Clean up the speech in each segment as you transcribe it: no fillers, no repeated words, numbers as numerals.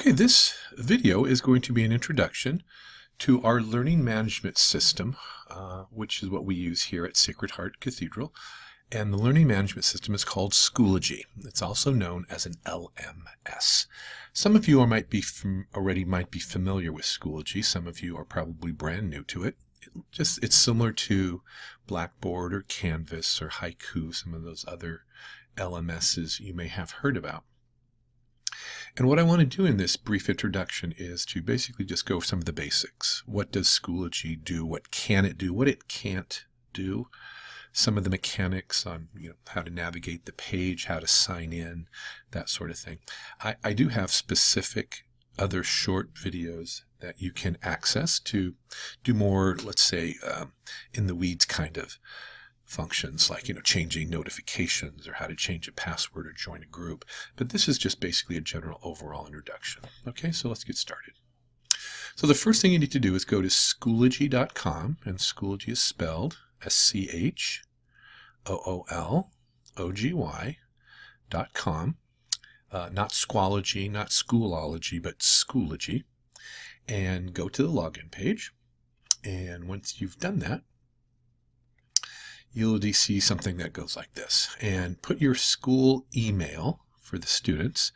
Okay, this video is going to be an introduction to our learning management system, which is what we use here at Sacred Heart Cathedral. And the learning management system is called Schoology. It's also known as an LMS. Some of you already might be familiar with Schoology. Some of you are probably brand new to it. It's similar to Blackboard or Canvas or Haiku, some of those other LMSs you may have heard about. And what I want to do in this brief introduction is to basically just go over some of the basics. What does Schoology do? What can it do? What it can't do? Some of the mechanics on how to navigate the page, how to sign in, that sort of thing. I do have specific other short videos that you can access to do more, let's say, in the weeds kind of functions, like changing notifications or how to change a password or join a group. But this is just basically a general overall introduction. Okay, so let's get started. So the first thing you need to do is go to Schoology.com, and Schoology is spelled SCHOOLOGY.com. Not Squology, not Schoology, but Schoology. And go to the login page. And once you've done that, you'll see something that goes like this. And put your school email for the students.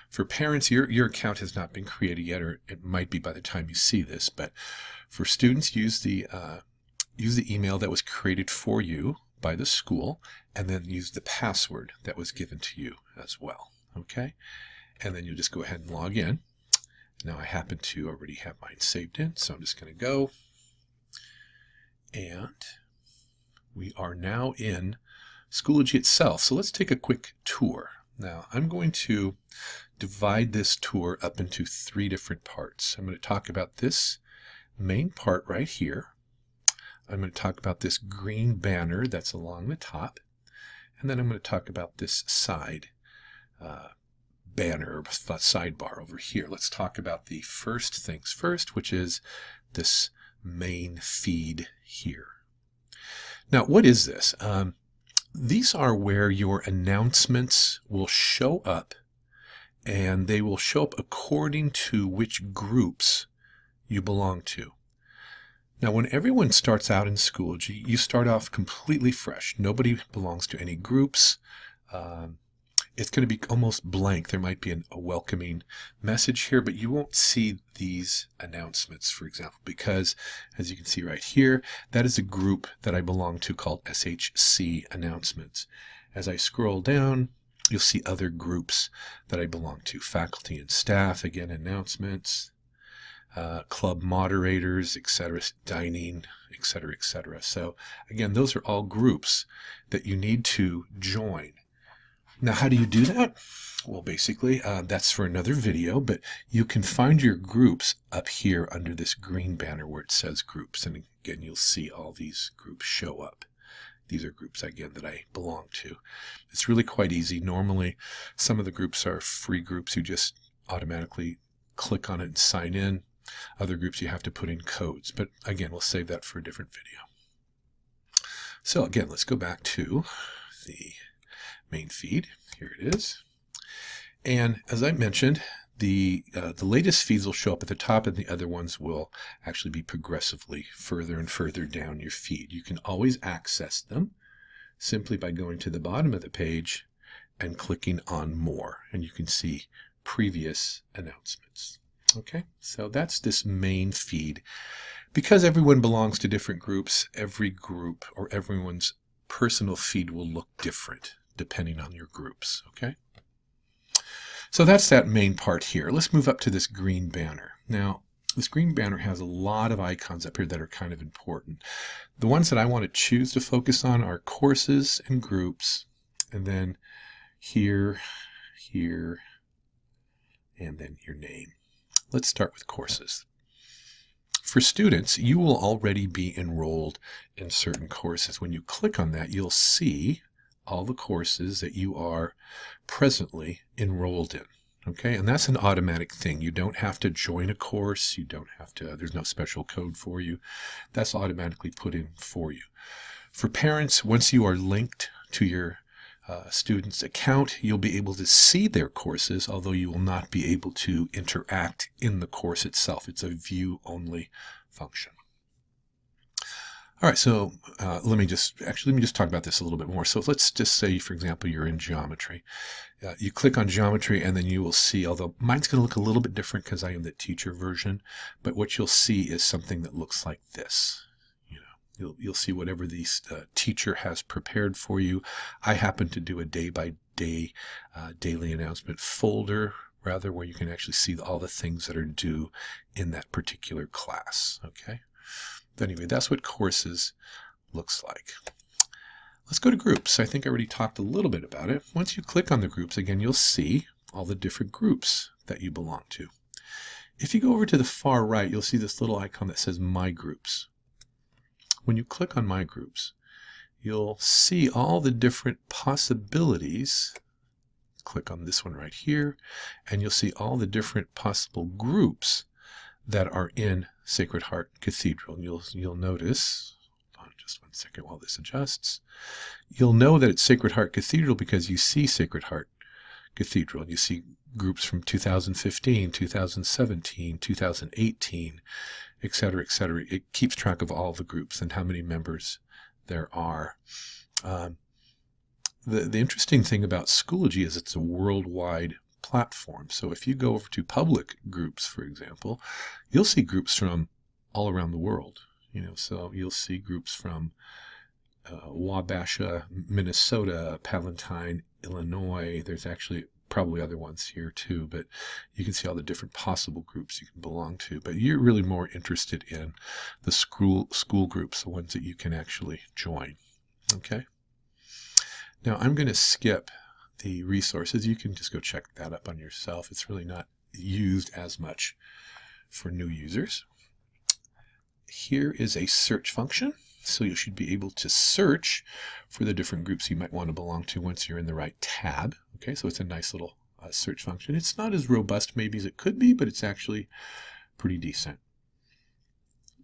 For parents, your account has not been created yet, or it might be by the time you see this. But for students, use the email that was created for you by the school, and then use the password that was given to you as well. Okay? And then you'll just go ahead and log in. Now I happen to already have mine saved in, so I'm just going to go. And we are now in Schoology itself. So let's take a quick tour. Now I'm going to divide this tour up into 3 different parts. I'm going to talk about this main part right here. I'm going to talk about this green banner that's along the top. And then I'm going to talk about this side banner, sidebar over here. Let's talk about the first things first, which is this main feed here. Now, what is this? These are where your announcements will show up, and they will show up according to which groups you belong to. Now, when everyone starts out in Schoology, you start off completely fresh. Nobody belongs to any groups. It's going to be almost blank. There might be a welcoming message here, but you won't see these announcements, for example, because as you can see right here, that is a group that I belong to called SHC Announcements. As I scroll down, you'll see other groups that I belong to. Faculty and staff, again, announcements, club moderators, etc., dining, etc., etc. So again, those are all groups that you need to join. Now, how do you do that? Well, basically, that's for another video, but you can find your groups up here under this green banner where it says groups. And again, you'll see all these groups show up. These are groups, again, that I belong to. It's really quite easy. Normally, some of the groups are free groups. You just automatically click on it and sign in. Other groups, you have to put in codes. But again, we'll save that for a different video. So again, let's go back to the main feed. Here it is. And as I mentioned, the latest feeds will show up at the top, and the other ones will actually be progressively further and further down your feed. You can always access them simply by going to the bottom of the page and clicking on More, and you can see previous announcements. Okay, so that's this main feed. Because everyone belongs to different groups, every group or everyone's personal feed will look different depending on your groups, okay? So that's that main part here. Let's move up to this green banner. Now, this green banner has a lot of icons up here that are kind of important. The ones that I want to choose to focus on are courses and groups, and then here, here, and then your name. Let's start with courses. For students, you will already be enrolled in certain courses. When you click on that, you'll see all the courses that you are presently enrolled in. Okay, and that's an automatic thing. You don't have to join a course. You don't have to, there's no special code for you. That's automatically put in for you. For parents, once you are linked to your student's account, you'll be able to see their courses, although you will not be able to interact in the course itself. It's a view-only function. All right, so let me just talk about this a little bit more. So let's just say, for example, you're in geometry. You click on geometry, and then you will see, although mine's going to look a little bit different because I am the teacher version, but what you'll see is something that looks like this. You'll see whatever the teacher has prepared for you. I happen to do a day-by-day daily announcement folder, rather, where you can actually see all the things that are due in that particular class. Okay. Anyway, that's what courses looks like. Let's go to groups. I think I already talked a little bit about it. Once you click on the groups, again, you'll see all the different groups that you belong to. If you go over to the far right, you'll see this little icon that says My Groups. When you click on My Groups, you'll see all the different possibilities. Click on this one right here, and you'll see all the different possible groups that are in Sacred Heart Cathedral. And you'll notice, hold on just one second while this adjusts, you'll know that it's Sacred Heart Cathedral because you see Sacred Heart Cathedral. You see groups from 2015, 2017, 2018, etc., etc. It keeps track of all the groups and how many members there are. The interesting thing about Schoology is it's a worldwide platform. So if you go over to public groups, for example, you'll see groups from all around the world. So you'll see groups from Wabasha, Minnesota, Palatine, Illinois. There's actually probably other ones here too, but you can see all the different possible groups you can belong to. But you're really more interested in the school groups, the ones that you can actually join. Okay. Now I'm going to skip the resources. You can just go check that up on yourself. It's really not used as much for new users. Here is a search function. So you should be able to search for the different groups you might want to belong to once you're in the right tab. Okay, so it's a nice little search function. It's not as robust maybe as it could be, but it's actually pretty decent.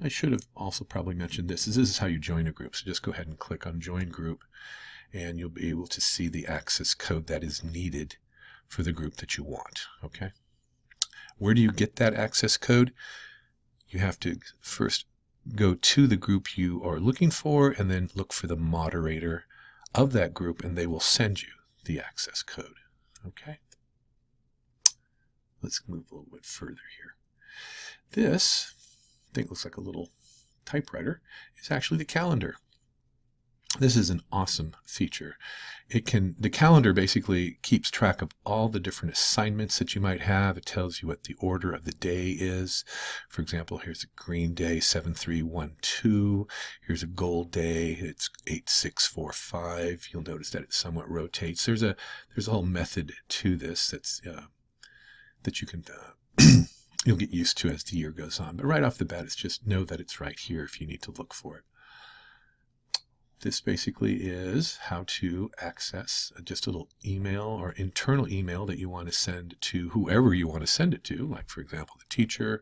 I should have also probably mentioned this. This is how you join a group. So just go ahead and click on Join Group, and you'll be able to see the access code that is needed for the group that you want. Okay. Where do you get that access code? You have to first go to the group you are looking for and then look for the moderator of that group, and they will send you the access code. Okay. Let's move a little bit further here. This, I think, looks like a little typewriter. It's actually the calendar. This is an awesome feature. The calendar basically keeps track of all the different assignments that you might have. It tells you what the order of the day is. For example, here's a green day, 7312. Here's a gold day, it's 8645. You'll notice that it somewhat rotates. There's a whole method to this that you can you'll get used to as the year goes on. But right off the bat, it's just know that it's right here if you need to look for it. This basically is how to access just a little email or internal email that you want to send to whoever you want to send it to, like, for example, the teacher,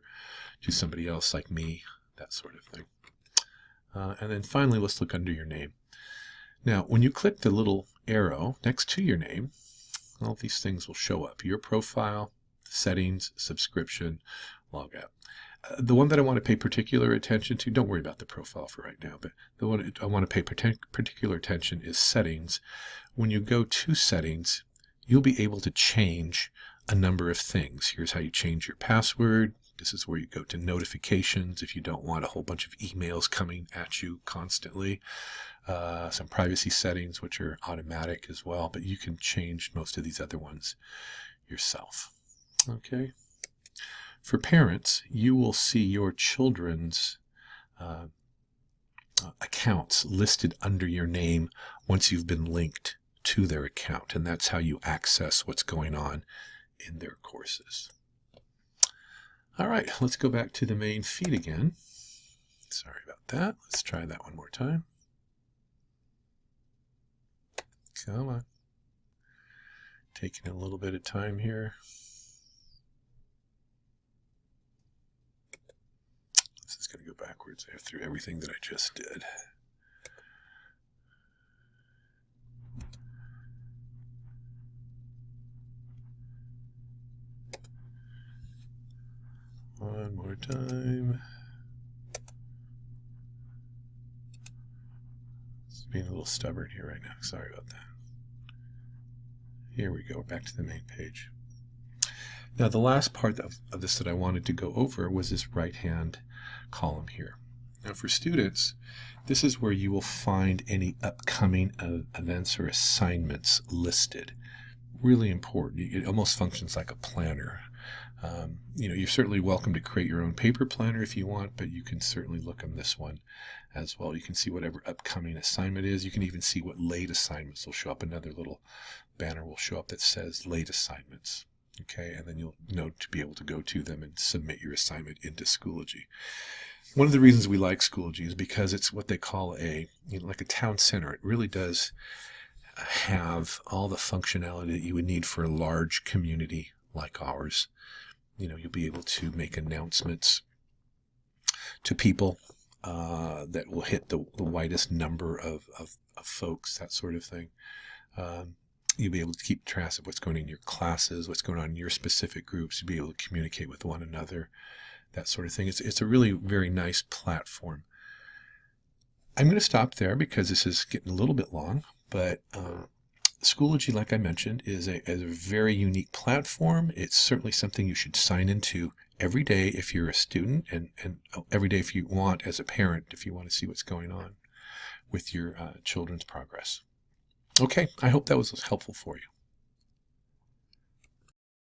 to somebody else like me, that sort of thing. And then finally, let's look under your name. Now, when you click the little arrow next to your name, all these things will show up. Your profile, settings, subscription, logout. The one that I want to pay particular attention to, don't worry about the profile for right now, but the one I want to pay particular attention is settings. When you go to settings, you'll be able to change a number of things. Here's how you change your password. This is where you go to notifications if you don't want a whole bunch of emails coming at you constantly. Some privacy settings, which are automatic as well, but you can change most of these other ones yourself. Okay. For parents, you will see your children's accounts listed under your name once you've been linked to their account, and that's how you access what's going on in their courses. All right, let's go back to the main feed again. Sorry about that. Let's try that one more time. Come on. Taking a little bit of time here. This is going to go backwards through everything that I just did. more time. It's being a little stubborn here right now. Sorry about that. Here we go, back to the main page. Now the last part of this that I wanted to go over was this right-hand column here. Now for students, this is where you will find any upcoming events or assignments listed. Really important. It almost functions like a planner. You're certainly welcome to create your own paper planner if you want, but you can certainly look on this one as well. You can see whatever upcoming assignment is. You can even see what late assignments will show up. Another little banner will show up that says late assignments. Okay, and then you'll know to be able to go to them and submit your assignment into Schoology. One of the reasons we like Schoology is because it's what they call like a town center. It really does have all the functionality that you would need for a large community like ours. You'll be able to make announcements to people that will hit the widest number of folks, that sort of thing. You'll be able to keep track of what's going on in your classes, what's going on in your specific groups. You'll be able to communicate with one another, that sort of thing. It's a really very nice platform. I'm going to stop there because this is getting a little bit long, but Schoology, like I mentioned, is a very unique platform. It's certainly something you should sign into every day if you're a student, and every day if you want as a parent, if you want to see what's going on with your children's progress. Okay, I hope that was helpful for you.